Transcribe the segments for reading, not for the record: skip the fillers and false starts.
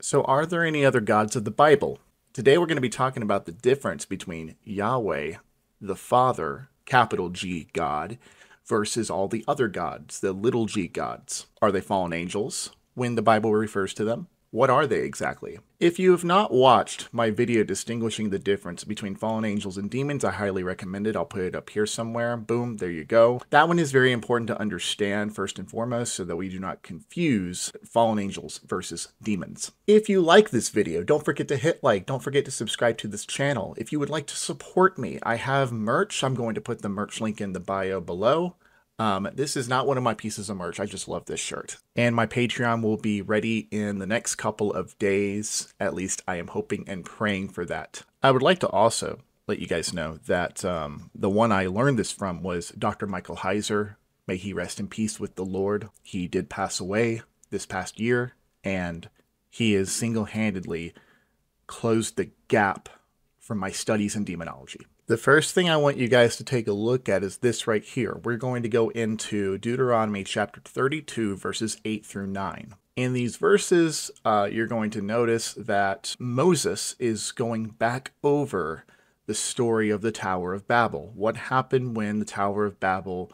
So, are there any other gods of the Bible? Today we're going to be talking about the difference between Yahweh, the Father, capital G God, versus all the other gods, the little g gods. Are they fallen angels when the Bible refers to them? What are they exactly? If you have not watched my video distinguishing the difference between fallen angels and demons, I highly recommend it. I'll put it up here somewhere. Boom, there you go. That one is very important to understand first and foremost so that we do not confuse fallen angels versus demons. If you like this video, don't forget to hit like. Don't forget to subscribe to this channel. If you would like to support me, I have merch. I'm going to put the merch link in the bio below. This is not one of my pieces of merch. I just love this shirt. And my Patreon will be ready in the next couple of days. At least I am hoping and praying for that. I would like to also let you guys know that the one I learned this from was Dr. Michael Heiser. May he rest in peace with the Lord. He did pass away this past year, and he has single-handedly closed the gap from my studies in demonology. The first thing I want you guys to take a look at is this right here. We're going to go into Deuteronomy chapter 32, verses 8 through 9. In these verses, you're going to notice that Moses is going back over the story of the Tower of Babel. What happened when the Tower of Babel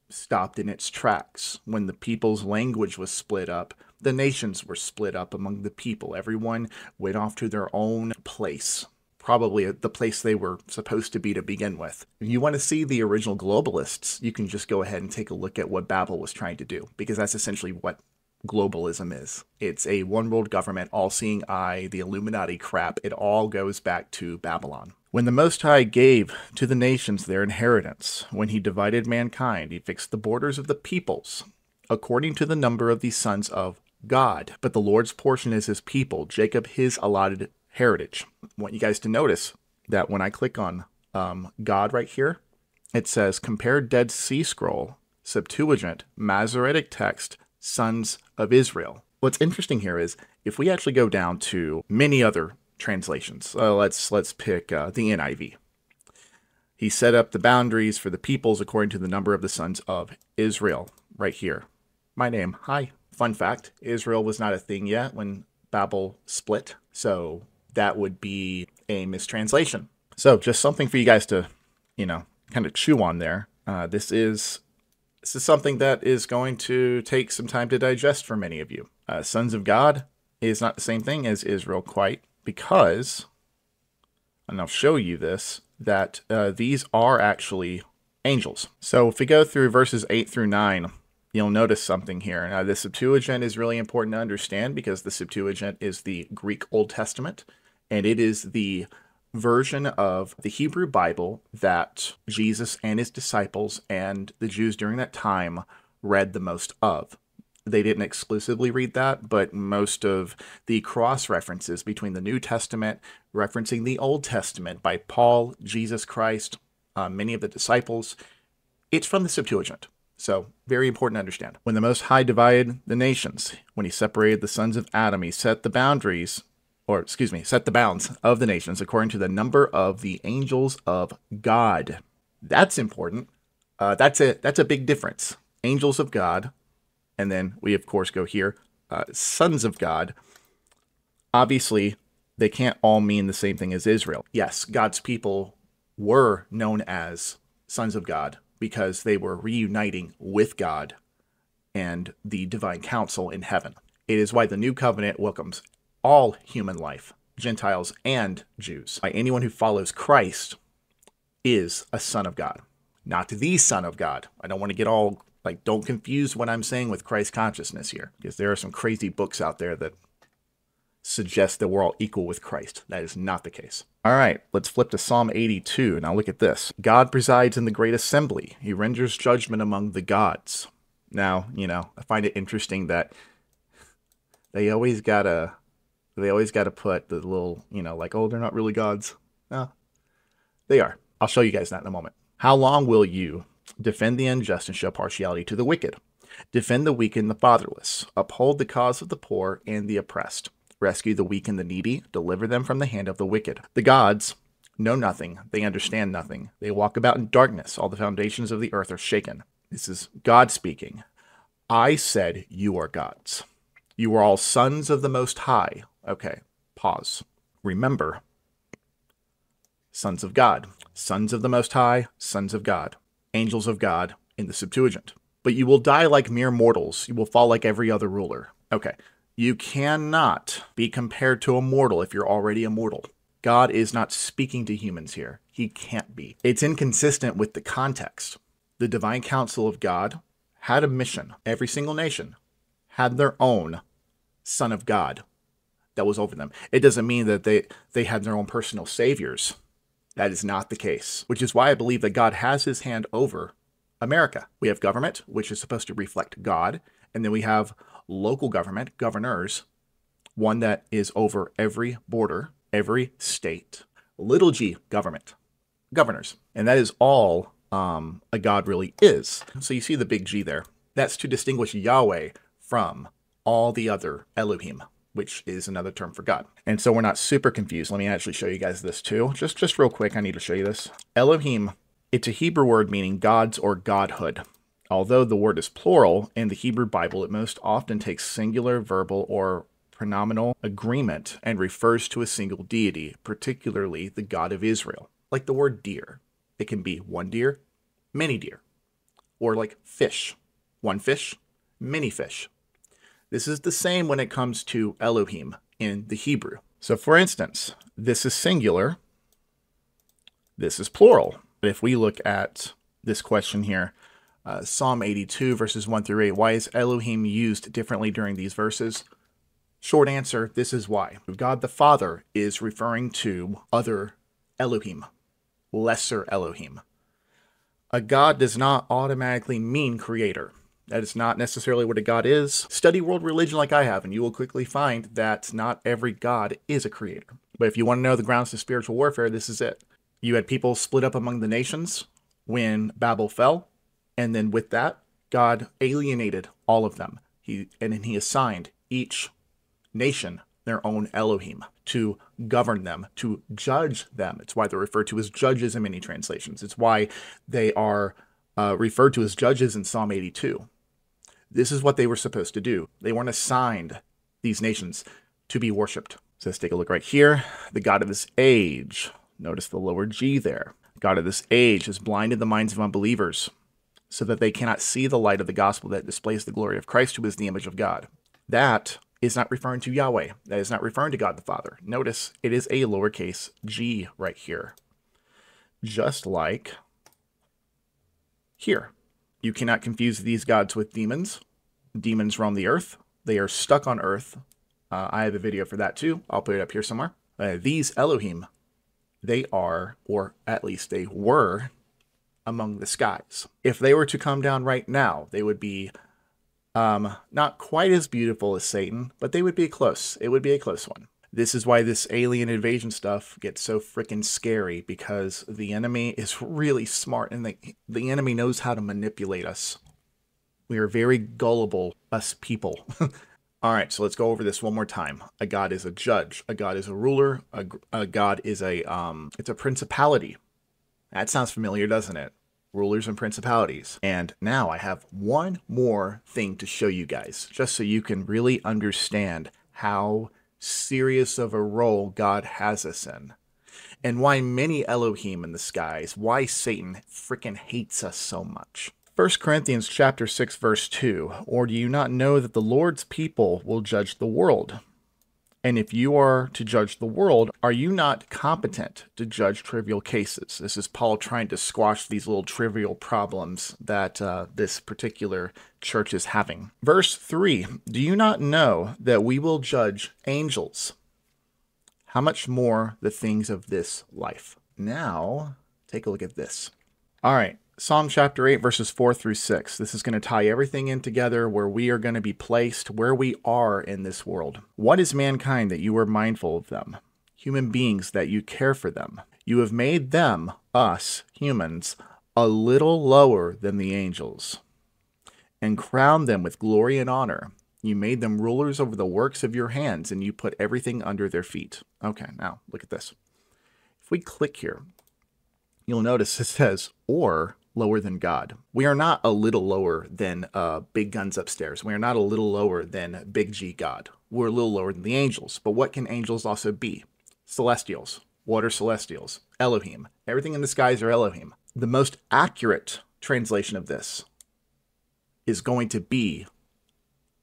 stopped in its tracks? When the people's language was split up, the nations were split up among the people. Everyone went off to their own place. Probably the place they were supposed to be to begin with. If you want to see the original globalists, you can just go ahead and take a look at what Babel was trying to do, because that's essentially what globalism is. It's a one world government, all-seeing eye, the Illuminati crap. It all goes back to Babylon. When the Most High gave to the nations their inheritance, when he divided mankind, he fixed the borders of the peoples according to the number of the sons of God. But the Lord's portion is his people, Jacob his allotted heritage. I want you guys to notice that when I click on God right here, it says compare Dead Sea Scroll, Septuagint, Masoretic text, sons of Israel. What's interesting here is if we actually go down to many other translations, let's pick the NIV. He set up the boundaries for the peoples according to the number of the sons of Israel. Right here. My name. Hi. Fun fact, Israel was not a thing yet when Babel split, so that would be a mistranslation. So just something for you guys to, kind of chew on there. This is something that is going to take some time to digest for many of you. Sons of God is not the same thing as Israel quite, because, and I'll show you this, that these are actually angels. So if we go through verses 8 through 9, you'll notice something here. Now, the Septuagint is really important to understand because the Septuagint is the Greek Old Testament, and it is the version of the Hebrew Bible that Jesus and his disciples and the Jews during that time read the most of. They didn't exclusively read that, but most of the cross-references between the New Testament referencing the Old Testament by Paul, Jesus Christ, many of the disciples, it's from the Septuagint. So, very important to understand. When the Most High divided the nations, when he separated the sons of Adam, he set the boundaries, set the bounds of the nations according to the number of the angels of God. That's important. That's a big difference. Angels of God, and then we of course go here, sons of God. Obviously, they can't all mean the same thing as Israel. Yes, God's people were known as sons of God because they were reuniting with God and the divine council in heaven. It is why the new covenant welcomes all human life, Gentiles and Jews. By anyone who follows Christ is a son of God, not the son of God. I don't want to get all, don't confuse what I'm saying with Christ consciousness here, because there are some crazy books out there that suggest that we're all equal with Christ. That is not the case. All right, let's flip to Psalm 82. Now look at this. God presides in the great assembly. He renders judgment among the gods. Now, I find it interesting that they always gotta put the little, oh, they're not really gods. No, they are. I'll show you guys that in a moment. How long will you defend the unjust and show partiality to the wicked? Defend the weak and the fatherless. Uphold the cause of the poor and the oppressed. Rescue the weak and the needy. Deliver them from the hand of the wicked. The gods know nothing. They understand nothing. They walk about in darkness. All the foundations of the earth are shaken. This is God speaking. I said, you are gods. You are all sons of the Most High. Okay, pause. Remember, sons of God, sons of the Most High, sons of God, angels of God in the Septuagint. But you will die like mere mortals. You will fall like every other ruler. Okay, you cannot be compared to a mortal if you're already a mortal. God is not speaking to humans here. He can't be. It's inconsistent with the context. The divine council of God had a mission. Every single nation had their own son of God that was over them. It doesn't mean that they had their own personal saviors. That is not the case, which is why I believe that God has his hand over America. We have government, which is supposed to reflect God, and then we have local government, governors, one that is over every border, every state. Little g government, governors. And that is all a God really is. So you see the big G there. That's to distinguish Yahweh from all the other Elohim, which is another term for God. And so we're not super confused. Let me actually show you guys this too. Just real quick, I need to show you this. Elohim, it's a Hebrew word meaning gods or godhood. Although the word is plural, in the Hebrew Bible, it most often takes singular, verbal, or pronominal agreement and refers to a single deity, particularly the God of Israel. Like the word deer. It can be one deer, many deer. Or like fish. One fish, many fish. This is the same when it comes to Elohim in the Hebrew. So for instance, this is singular, this is plural. But if we look at this question here, Psalm 82 verses 1 through 8, why is Elohim used differently during these verses? Short answer, this is why. God the Father is referring to other Elohim, lesser Elohim. A God does not automatically mean creator. That is not necessarily what a God is. Study world religion like I have, and you will quickly find that not every God is a creator. But if you want to know the grounds to spiritual warfare, this is it. You had people split up among the nations when Babel fell, and then with that, God alienated all of them. He assigned each nation their own Elohim to govern them, to judge them. It's why they're referred to as judges in many translations. It's why they are referred to as judges in Psalm 82. This is what they were supposed to do. They weren't assigned these nations to be worshipped. So let's take a look right here. The God of this age. Notice the lower G there. God of this age has blinded the minds of unbelievers so that they cannot see the light of the gospel that displays the glory of Christ, who is the image of God. That is not referring to Yahweh. That is not referring to God the Father. Notice it is a lowercase g right here. Just like here. You cannot confuse these gods with demons. Demons roam the earth. They are stuck on earth. I have a video for that too. I'll put it up here somewhere. These Elohim, they are, or at least they were, among the skies. If they were to come down right now, they would be not quite as beautiful as Satan, but they would be close. It would be a close one. This is why this alien invasion stuff gets so freaking scary, because the enemy is really smart, and the enemy knows how to manipulate us. We are very gullible, us people. All right, so let's go over this one more time. A god is a judge. A god is a ruler. A god is it's a principality. That sounds familiar, doesn't it? Rulers and principalities. And now I have one more thing to show you guys, just so you can really understand how serious of a role God has us in, and why many Elohim in the skies, why Satan freaking hates us so much. 1 Corinthians chapter 6 verse 2, or do you not know that the Lord's people will judge the world? And if you are to judge the world, are you not competent to judge trivial cases? This is Paul trying to squash these little trivial problems that this particular church is having. Verse 3, do you not know that we will judge angels? How much more the things of this life? Now, take a look at this. All right. Psalm chapter 8, verses 4 through 6. This is going to tie everything in together where we are going to be placed, where we are in this world. What is mankind that you are mindful of them? Human beings that you care for them. You have made them, us, humans, a little lower than the angels, and crowned them with glory and honor. You made them rulers over the works of your hands, and you put everything under their feet. Okay, now look at this. If we click here, you'll notice it says, or lower than God. We are not a little lower than big guns upstairs. We are not a little lower than big G God. We're a little lower than the angels. But what can angels also be? Celestials, water celestials, Elohim. Everything in the skies are Elohim. The most accurate translation of this is going to be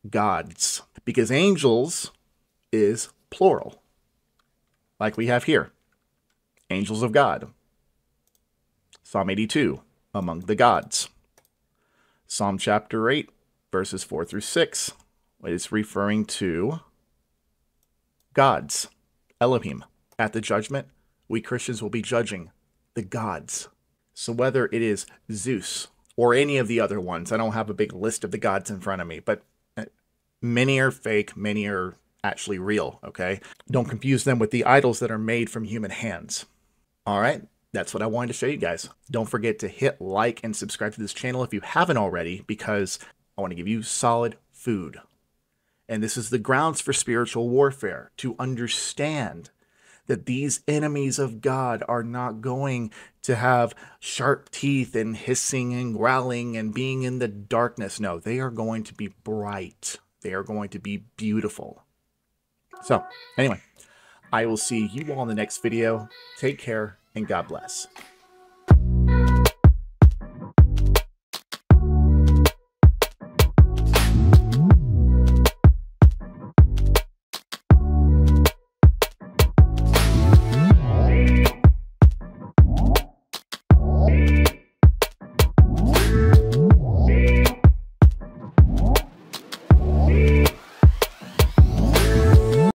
gods, because angels is plural, like we have here. Angels of God. Psalm 82, among the gods. Psalm chapter 8, verses 4 through 6, is referring to gods, Elohim. At the judgment, we Christians will be judging the gods. So whether it is Zeus or any of the other ones, I don't have a big list of the gods in front of me, but many are fake, many are actually real, okay? Don't confuse them with the idols that are made from human hands. All right, that's what I wanted to show you guys. Don't forget to hit like and subscribe to this channel if you haven't already, because I want to give you solid food. And this is the grounds for spiritual warfare, to understand that these enemies of God are not going to have sharp teeth and hissing and growling and being in the darkness. No, they are going to be bright. They are going to be beautiful. So, anyway, I will see you all in the next video. Take care, and God bless.